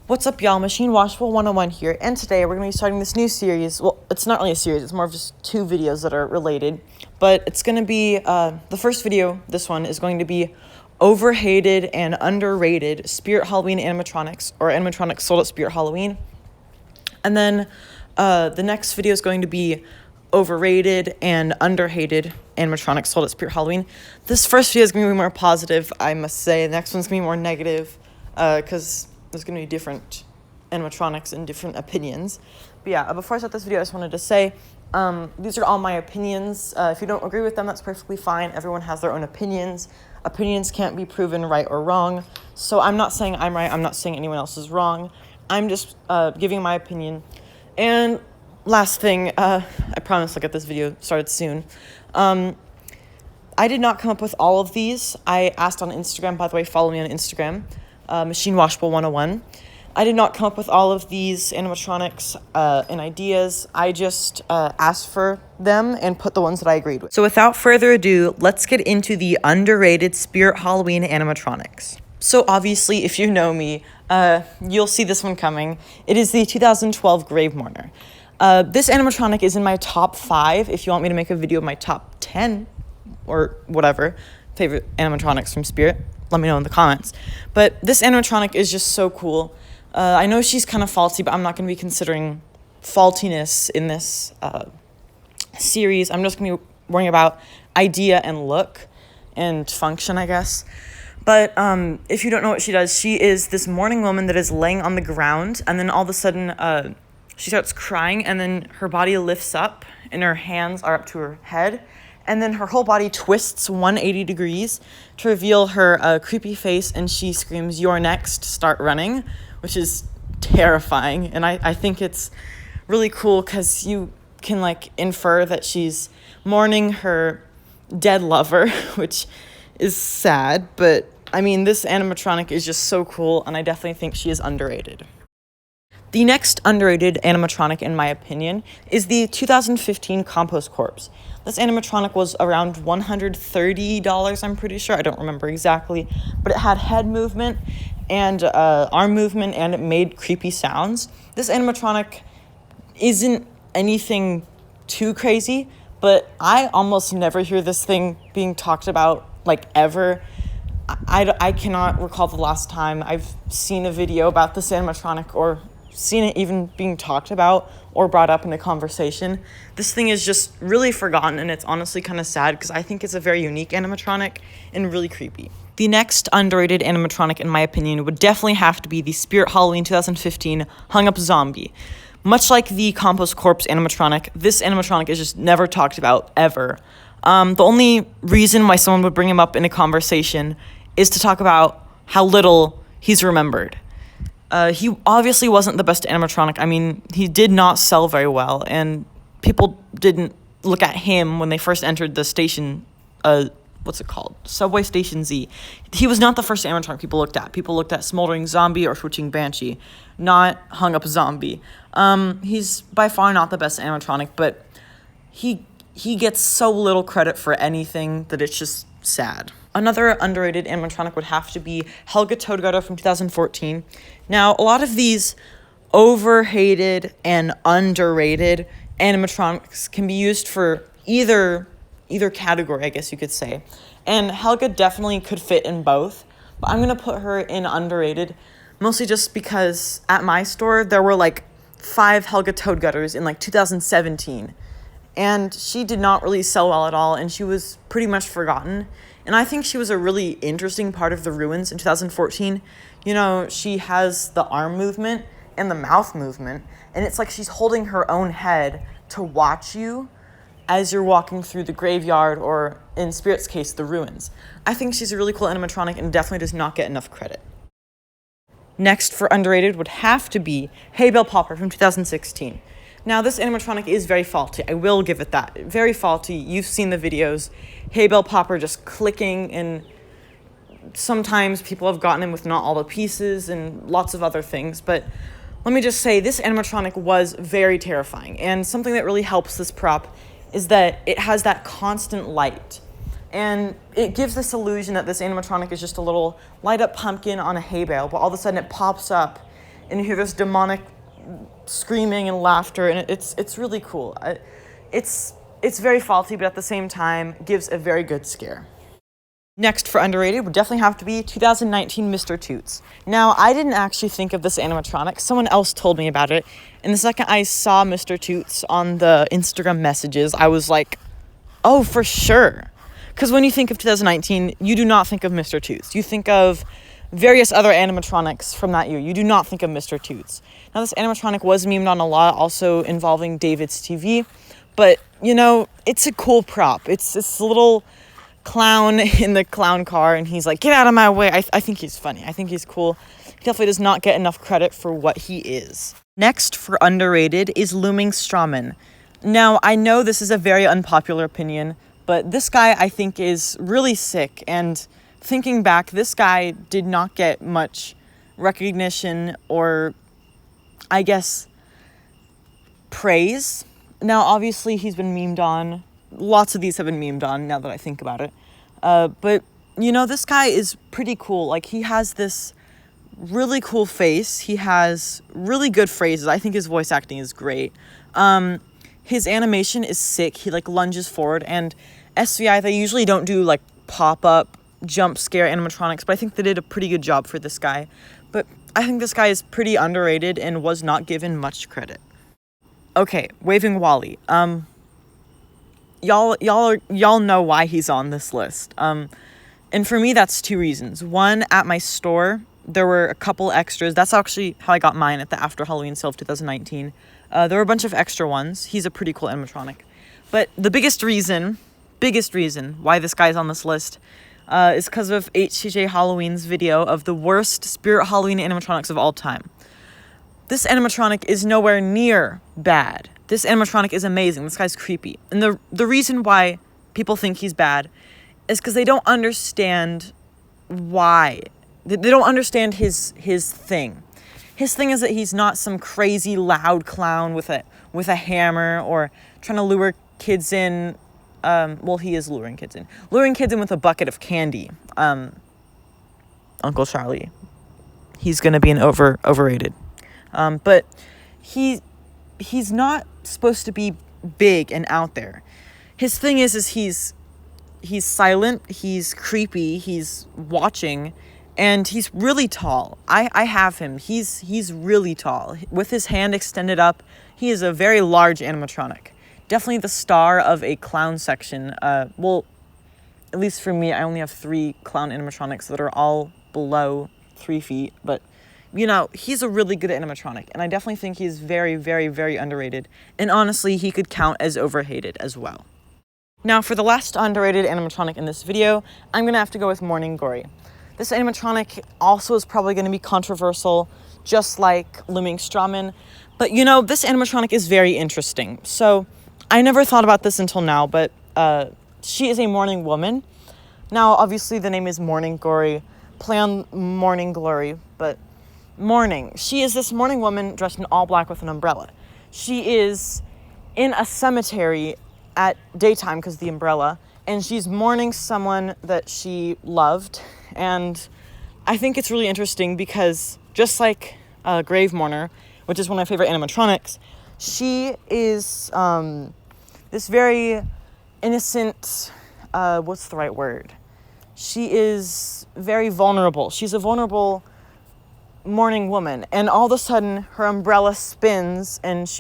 What's up, y'all? Machine Washable 101 here, and today we're going to be starting this new series. Well, it's not really a series, it's more of just two videos that are related, but it's going to be, the first video, this one, is going to be overhated and underrated Spirit Halloween animatronics, or animatronics sold at Spirit Halloween. And then the next video is going to be overrated and underhated animatronics sold at Spirit Halloween. This first video is going to be more positive, I must say. The next one's going to be more negative, because there's going to be different animatronics and different opinions. But yeah, before I start this video, I just wanted to say, these are all my opinions. If you don't agree with them, that's perfectly fine. Everyone has their own opinions. Opinions can't be proven right or wrong. So I'm not saying I'm right. I'm not saying anyone else is wrong. I'm just giving my opinion. And last thing, I promise I'll get this video started soon. I did not come up with all of these. I asked on Instagram, by the way, follow me on Instagram. Machine Washable 101. I did not come up with all of these animatronics and ideas. I just asked for them and put the ones that I agreed with. So without further ado, let's get into the underrated Spirit Halloween animatronics. So obviously, if you know me, you'll see this one coming. It is the 2012 Grave Mourner. This animatronic is in my top 5. If you want me to make a video of my top 10 or whatever favorite animatronics from Spirit, let me know in the comments. But this animatronic is just so cool. I know she's kind of faulty, but I'm not going to be considering faultiness in this series. I'm just going to be worrying about idea and look and function, I guess. But if you don't know what she does, she is this mourning woman that is laying on the ground, and then all of a sudden she starts crying, and then her body lifts up, and her hands are up to her head. And then her whole body twists 180 degrees to reveal her creepy face, and she screams, "You're next, start running," which is terrifying. And I think it's really cool because you can, like, infer that she's mourning her dead lover, which is sad. But, I mean, this animatronic is just so cool, and I definitely think she is underrated. The next underrated animatronic, in my opinion, is the 2015 Compost Corpse. This animatronic was around $130, I'm pretty sure. I don't remember exactly. But it had head movement and arm movement, and it made creepy sounds. This animatronic isn't anything too crazy, but I almost never hear this thing being talked about, like, ever. I cannot recall the last time I've seen a video about this animatronic or seen it even being talked about or brought up in a conversation. This thing is just really forgotten, and it's honestly kind of sad because I think it's a very unique animatronic and really creepy. The next underrated animatronic, in my opinion, would definitely have to be the Spirit Halloween 2015 Hung Up Zombie. Much like the Compost Corpse animatronic, this animatronic is just never talked about, ever. The only reason why someone would bring him up in a conversation is to talk about how little he's remembered. He obviously wasn't the best animatronic. I mean, he did not sell very well, and people didn't look at him when they first entered the station, what's it called? Subway Station Z. He was not the first animatronic people looked at. People looked at Smoldering Zombie or Switching Banshee, not Hung Up Zombie. He's by far not the best animatronic, but he gets so little credit for anything that it's just sad. Another underrated animatronic would have to be Helga Toad from 2014. Now, a lot of these overhated and underrated animatronics can be used for either category, I guess you could say. And Helga definitely could fit in both, but I'm going to put her in underrated, mostly just because at my store, there were like 5 Helga Toad in like 2017. And she did not really sell well at all, and she was pretty much forgotten. And I think she was a really interesting part of the ruins in 2014. You know, she has the arm movement and the mouth movement, and it's like she's holding her own head to watch you as you're walking through the graveyard, or in Spirit's case, the ruins. I think she's a really cool animatronic and definitely does not get enough credit. Next for underrated would have to be Hey Bell Popper from 2016. Now, this animatronic is very faulty. I will give it that. Very faulty. You've seen the videos. Hey Bell Popper just clicking, and sometimes people have gotten him with not all the pieces and lots of other things. But let me just say, this animatronic was very terrifying. And something that really helps this prop is that it has that constant light. And it gives this illusion that this animatronic is just a little light up pumpkin on a hay bale, but all of a sudden it pops up and you hear this demonic screaming and laughter, and it's really cool. It's very faulty, but at the same time gives a very good scare. Next for underrated would definitely have to be 2019 Mr. Toots. Now, I didn't actually think of this animatronic. Someone else told me about it. And the second I saw Mr. Toots on the Instagram messages, I was like, oh, for sure. Because when you think of 2019, you do not think of Mr. Toots. You think of various other animatronics from that year. You do not think of Mr. Toots. Now, this animatronic was memed on a lot, also involving David's TV. But, you know, it's a cool prop. It's this little clown in the clown car, and he's like, get out of my way. I think he's funny. I think he's cool. He definitely does not get enough credit for what he is. Next for underrated is Looming Strawman. Now, I know this is a very unpopular opinion, but this guy I think is really sick, and thinking back, this guy did not get much recognition or, I guess, praise. Now, obviously, he's been memed on. Lots of these have been memed on, now that I think about it. But, you know, this guy is pretty cool. Like, he has this really cool face. He has really good phrases. I think his voice acting is great. His animation is sick. He, like, lunges forward. And SVI, they usually don't do, like, pop-up, jump scare animatronics, but I think they did a pretty good job for this guy. But I think this guy is pretty underrated and was not given much credit. Okay, Waving Wally. Y'all know why he's on this list. And for me, that's two reasons. One, at my store, there were a couple extras. That's actually how I got mine at the After Halloween sale of 2019. There were a bunch of extra ones. He's a pretty cool animatronic. But the biggest reason why this guy's on this list is because of HCJ Halloween's video of the worst Spirit Halloween animatronics of all time. This animatronic is nowhere near bad. This animatronic is amazing. This guy's creepy. And the reason why people think he's bad is because they don't understand why. They don't understand his thing. His thing is that he's not some crazy loud clown with a hammer or trying to lure kids in. Well, he is luring kids in. Luring kids in with a bucket of candy. Uncle Charlie. He's gonna be an overrated. But he's not supposed to be big and out there. His thing is he's silent, he's creepy, he's watching, and he's really tall. I have him. He's really tall. With his hand extended up, he is a very large animatronic. Definitely the star of a clown section. Well, at least for me, I only have 3 clown animatronics that are all below 3 feet, but you know, he's a really good animatronic, and I definitely think he's very, very, very underrated. And honestly, he could count as overhated as well. Now, for the last underrated animatronic in this video, I'm going to have to go with Gory. This animatronic also is probably going to be controversial, just like Looming Strawman. But, you know, this animatronic is very interesting. So, I never thought about this until now, but she is a morning woman. Now, obviously, the name is Gory, play on Morning Glory, but morning. She is this morning woman dressed in all black with an umbrella. She is in a cemetery at daytime because of the umbrella, and she's mourning someone that she loved. And I think it's really interesting because just like Grave Mourner, which is one of my favorite animatronics, she is this very innocent, what's the right word? She is very vulnerable. She's a vulnerable morning woman, and all of a sudden her umbrella spins and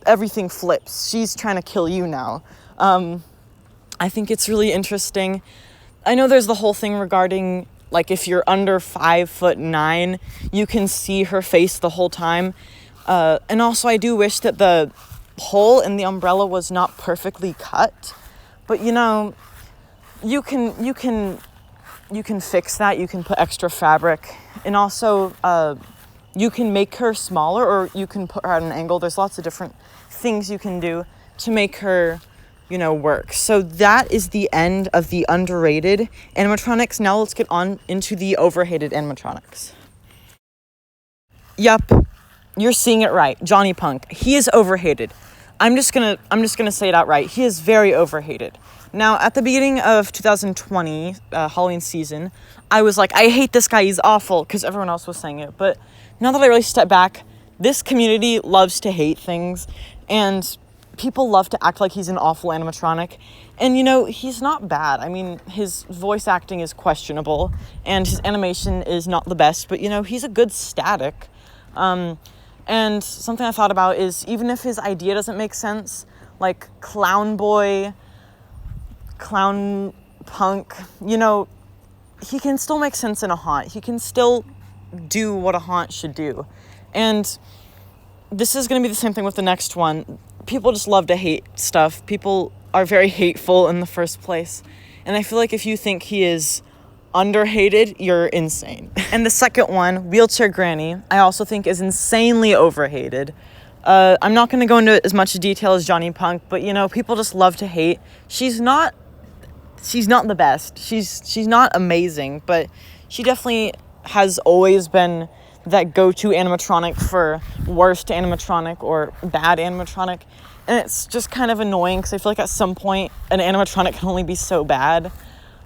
everything flips. She's trying to kill you now. I think it's really interesting. I know there's the whole thing regarding, like, if you're under 5'9", you can see her face the whole time. And also I do wish that the hole in the umbrella was not perfectly cut, but you know, you can fix that. You can put extra fabric, and also you can make her smaller, or you can put her at an angle. There's lots of different things you can do to make her, you know, work. So that is the end of the underrated animatronics. Now let's get on into the overhated animatronics. Yup, you're seeing it right. Johnny Punk. He is overhated. I'm just gonna say it outright. He is very overhated. Now, at the beginning of 2020 Halloween season, I was like, I hate this guy, he's awful, because everyone else was saying it. But now that I really step back, this community loves to hate things, and people love to act like he's an awful animatronic. And, you know, he's not bad. I mean, his voice acting is questionable, and his animation is not the best, but, you know, he's a good static. And something I thought about is, even if his idea doesn't make sense, like clown boy, clown punk, you know, he can still make sense in a haunt. He can still do what a haunt should do. And this is going to be the same thing with the next one. People just love to hate stuff. People are very hateful in the first place. And I feel like if you think he is underhated, you're insane. And the second one, Wheelchair Granny, I also think is insanely overhated. I'm not going to go into as much detail as Johnny Punk, but, you know, people just love to hate. She's not the best. She's not amazing, but she definitely has always been that go-to animatronic for worst animatronic or bad animatronic. And it's just kind of annoying because I feel like at some point an animatronic can only be so bad.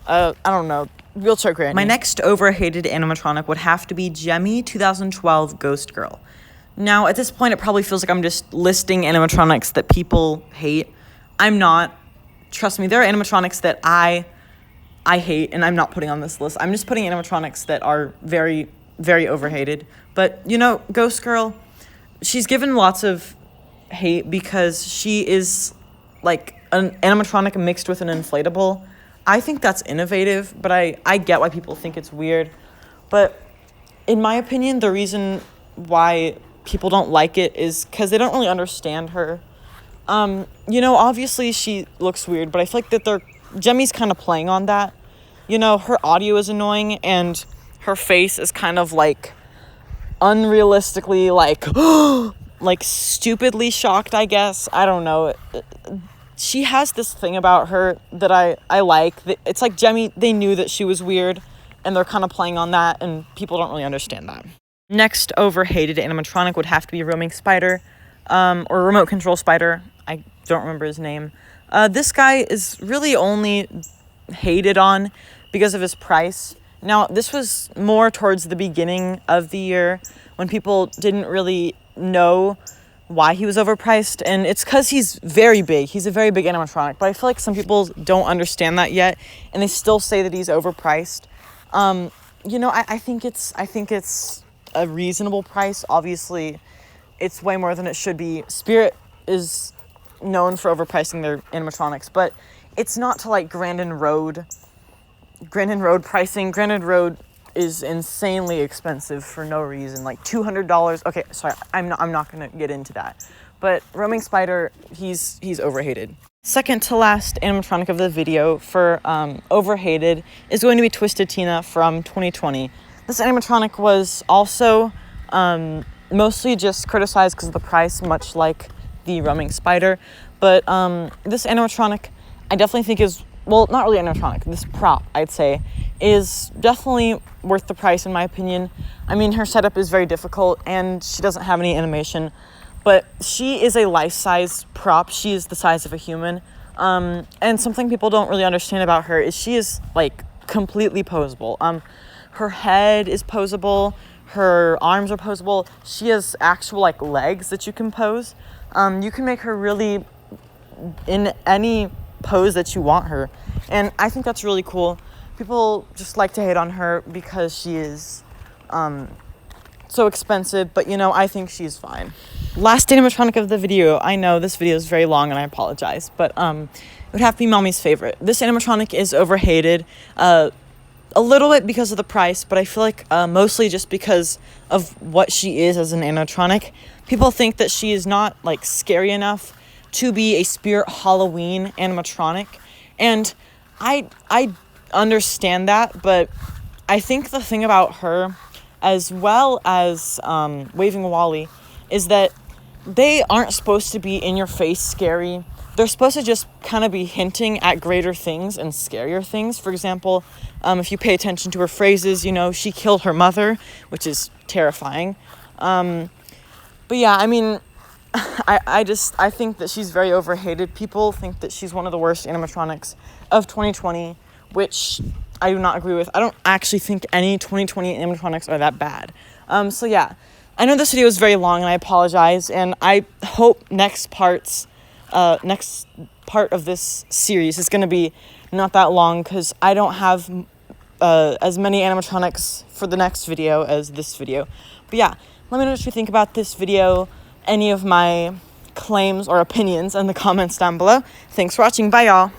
I don't know. Wheelchair Granny. My next overhated animatronic would have to be Jemmy 2012 Ghost Girl. Now, at this point, it probably feels like I'm just listing animatronics that people hate. I'm not. Trust me, there are animatronics that I hate, and I'm not putting on this list. I'm just putting animatronics that are very, very overhated. But, you know, Ghost Girl, she's given lots of hate because she is like an animatronic mixed with an inflatable. I think that's innovative, but I get why people think it's weird. But in my opinion, the reason why people don't like it is because they don't really understand her. You know, obviously she looks weird, but I feel like that Jemmy's kind of playing on that. You know, her audio is annoying, and her face is kind of like unrealistically like stupidly shocked, I guess. I don't know. She has this thing about her that I like. It's like Jemmy, they knew that she was weird, and they're kind of playing on that, and people don't really understand that. Next overhated animatronic would have to be Roaming Spider, or Remote Control Spider. I don't remember his name. This guy is really only hated on because of his price. Now, this was more towards the beginning of the year when people didn't really know why he was overpriced, and it's because he's very big. He's a very big animatronic, but I feel like some people don't understand that yet, and they still say that he's overpriced. You know, I think it's a reasonable price. Obviously, it's way more than it should be. Spirit is known for overpricing their animatronics, but it's not to like Grandin Road pricing. Grandin Road is insanely expensive for no reason, like $200. Okay, sorry, I'm not gonna get into that. But Roaming Spider, he's overhated. Second to last animatronic of the video for overhated is going to be Twisted Tina from 2020. This animatronic was also mostly just criticized because of the price, much like the Roaming Spider. But this animatronic, I definitely think is, well, not really animatronic, this prop, I'd say, is definitely worth the price in my opinion. I mean, her setup is very difficult and she doesn't have any animation, but she is a life-size prop. She is the size of a human. And something people don't really understand about her is she is like completely posable. Her head is posable, her arms are posable. She has actual like legs that you can pose. You can make her really in any pose that you want her, and I think that's really cool. People just like to hate on her because she is so expensive, but you know, I think she's fine. Last animatronic of the video. I know this video is very long and I apologize, but it would have to be Mommy's favorite. This animatronic is overhated a little bit because of the price, but I feel like mostly just because of what she is as an animatronic. People think that she is not like scary enough to be a Spirit Halloween animatronic, and I understand that, but I think the thing about her, as well as Waving Wally, is that they aren't supposed to be in your face scary. They're supposed to just kind of be hinting at greater things and scarier things. For example, if you pay attention to her phrases, you know, she killed her mother, which is terrifying. But yeah, I mean, I think that she's very overhated. People think that she's one of the worst animatronics of 2020, which I do not agree with. I don't actually think any 2020 animatronics are that bad. So yeah, I know this video is very long and I apologize, and I hope next part of this series is going to be not that long, because I don't have as many animatronics for the next video as this video. But yeah, let me know what you think about this video, any of my claims or opinions in the comments down below. Thanks for watching. Bye, y'all.